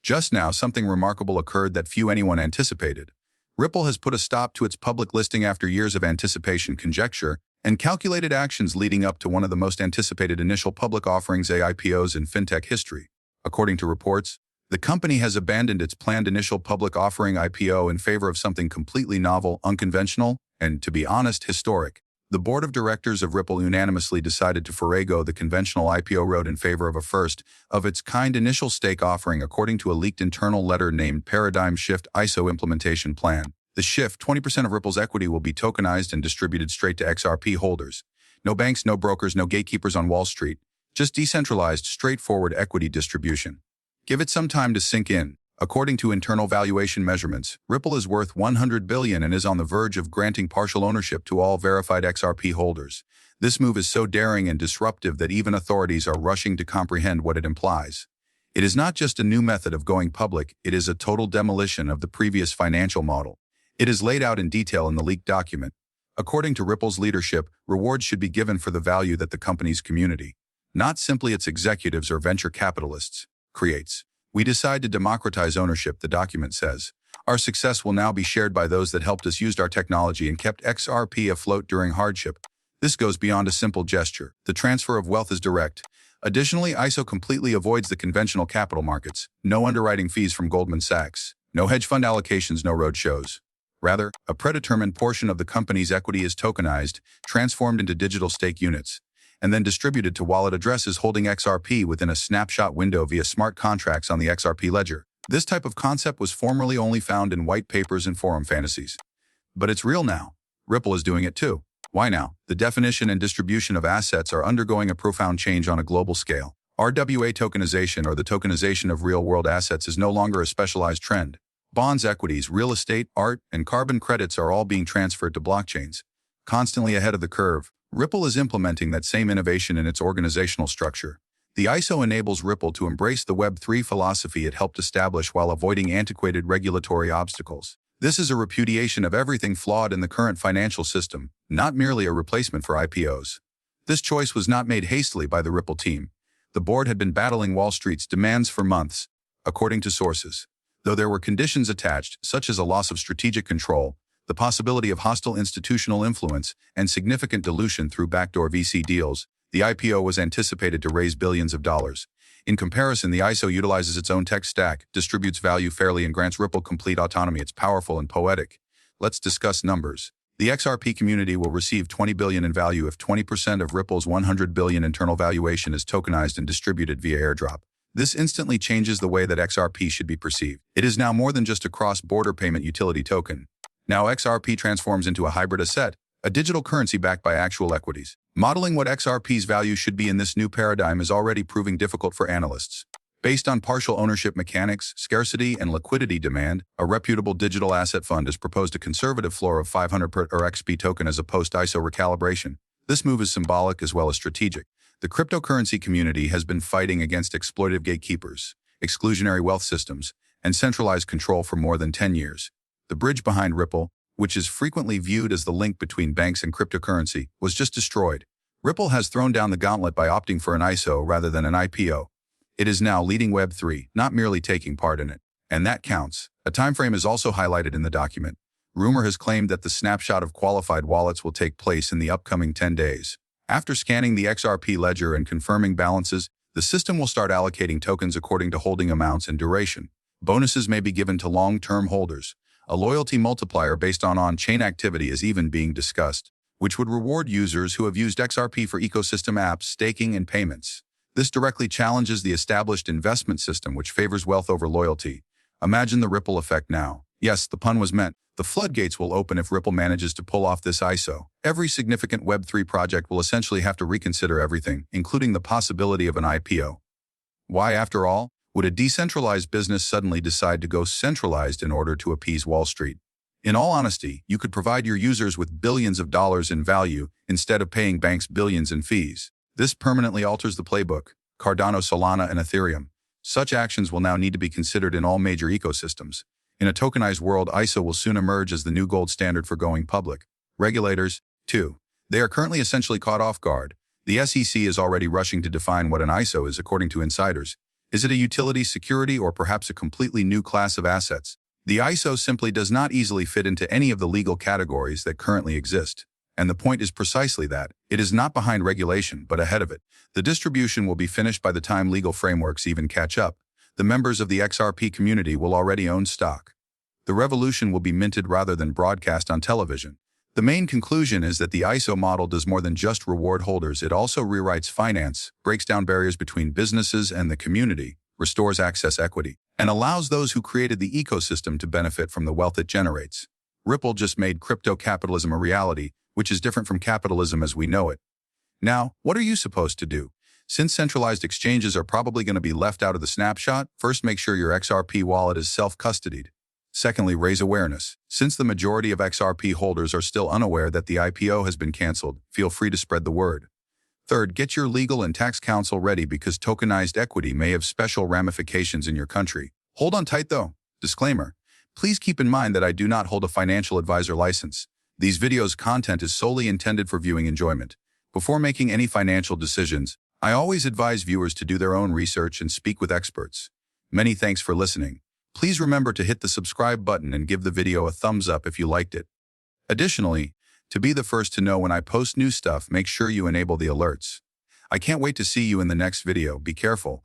Just now, something remarkable occurred that few anyone anticipated. Ripple has put a stop to its public listing after years of anticipation, conjecture, and calculated actions leading up to one of the most anticipated initial public offerings IPOs in fintech history. According to reports, the company has abandoned its planned initial public offering IPO in favor of something completely novel, unconventional, and, to be honest, historic. The board of directors of Ripple unanimously decided to forego the conventional IPO route in favor of a first-of-its-kind initial stake offering according to a leaked internal letter named Paradigm Shift ISO Implementation Plan. The shift, 20% of Ripple's equity will be tokenized and distributed straight to XRP holders. No banks, no brokers, no gatekeepers on Wall Street. Just decentralized, straightforward equity distribution. Give it some time to sink in. According to internal valuation measurements, Ripple is worth $100 billion and is on the verge of granting partial ownership to all verified XRP holders. This move is so daring and disruptive that even authorities are rushing to comprehend what it implies. It is not just a new method of going public, it is a total demolition of the previous financial model. It is laid out in detail in the leaked document. According to Ripple's leadership, rewards should be given for the value that the company's community, not simply its executives or venture capitalists, creates. We decide to democratize ownership, the document says. Our success will now be shared by those that helped us use our technology and kept XRP afloat during hardship. This goes beyond a simple gesture. The transfer of wealth is direct. Additionally, ISO completely avoids the conventional capital markets. No underwriting fees from Goldman Sachs. No hedge fund allocations, no roadshows. Rather, a predetermined portion of the company's equity is tokenized, transformed into digital stake units, and then distributed to wallet addresses holding XRP within a snapshot window via smart contracts on the XRP ledger. This type of concept was formerly only found in white papers and forum fantasies. But it's real now. Ripple is doing it too. Why now? The definition and distribution of assets are undergoing a profound change on a global scale. RWA tokenization, or the tokenization of real-world assets, is no longer a specialized trend. Bonds, equities, real estate, art, and carbon credits are all being transferred to blockchains. Constantly ahead of the curve, Ripple is implementing that same innovation in its organizational structure. The ISO enables Ripple to embrace the Web3 philosophy it helped establish while avoiding antiquated regulatory obstacles. This is a repudiation of everything flawed in the current financial system, not merely a replacement for IPOs. This choice was not made hastily by the Ripple team. The board had been battling Wall Street's demands for months, according to sources. Though there were conditions attached, such as a loss of strategic control, the possibility of hostile institutional influence, and significant dilution through backdoor VC deals, the IPO was anticipated to raise billions of dollars. In comparison, the ISO utilizes its own tech stack, distributes value fairly, and grants Ripple complete autonomy. It's powerful and poetic. Let's discuss numbers. The XRP community will receive $20 billion in value if 20% of Ripple's $100 billion internal valuation is tokenized and distributed via airdrop. This instantly changes the way that XRP should be perceived. It is now more than just a cross-border payment utility token. Now XRP transforms into a hybrid asset, a digital currency backed by actual equities. Modeling what XRP's value should be in this new paradigm is already proving difficult for analysts. Based on partial ownership mechanics, scarcity, and liquidity demand, a reputable digital asset fund has proposed a conservative floor of 500 per XP token as a post-ISO recalibration. This move is symbolic as well as strategic. The cryptocurrency community has been fighting against exploitative gatekeepers, exclusionary wealth systems, and centralized control for more than 10 years. The bridge behind Ripple, which is frequently viewed as the link between banks and cryptocurrency, was just destroyed. Ripple has thrown down the gauntlet by opting for an ISO rather than an IPO. It is now leading Web3, not merely taking part in it. And that counts. A timeframe is also highlighted in the document. Rumor has claimed that the snapshot of qualified wallets will take place in the upcoming 10 days. After scanning the XRP ledger and confirming balances, the system will start allocating tokens according to holding amounts and duration. Bonuses may be given to long-term holders. A loyalty multiplier based on on-chain activity is even being discussed, which would reward users who have used XRP for ecosystem apps, staking, and payments. This directly challenges the established investment system, which favors wealth over loyalty. Imagine the ripple effect now. Yes, the pun was meant. The floodgates will open if Ripple manages to pull off this ISO. Every significant Web3 project will essentially have to reconsider everything, including the possibility of an IPO. Why, after all? Would a decentralized business suddenly decide to go centralized in order to appease Wall Street? In all honesty, you could provide your users with billions of dollars in value instead of paying banks billions in fees. This permanently alters the playbook. Cardano, Solana, and Ethereum. Such actions will now need to be considered in all major ecosystems. In a tokenized world, ISO will soon emerge as the new gold standard for going public. Regulators, too. They are currently essentially caught off guard. The SEC is already rushing to define what an ISO is, according to insiders. Is it a utility, security, or perhaps a completely new class of assets? The ISO simply does not easily fit into any of the legal categories that currently exist. And the point is precisely that. It is not behind regulation, but ahead of it. The distribution will be finished by the time legal frameworks even catch up. The members of the XRP community will already own stock. The revolution will be minted rather than broadcast on television. The main conclusion is that the ISO model does more than just reward holders. It also rewrites finance, breaks down barriers between businesses and the community, restores access equity, and allows those who created the ecosystem to benefit from the wealth it generates. Ripple just made crypto capitalism a reality, which is different from capitalism as we know it. Now, what are you supposed to do? Since centralized exchanges are probably going to be left out of the snapshot, first make sure your XRP wallet is self-custodied. Secondly, raise awareness. Since the majority of XRP holders are still unaware that the IPO has been canceled, feel free to spread the word. Third, get your legal and tax counsel ready because tokenized equity may have special ramifications in your country. Hold on tight though. Disclaimer. Please keep in mind that I do not hold a financial advisor license. These videos' content is solely intended for viewing enjoyment. Before making any financial decisions, I always advise viewers to do their own research and speak with experts. Many thanks for listening. Please remember to hit the subscribe button and give the video a thumbs up if you liked it. Additionally, to be the first to know when I post new stuff, make sure you enable the alerts. I can't wait to see you in the next video. Be careful.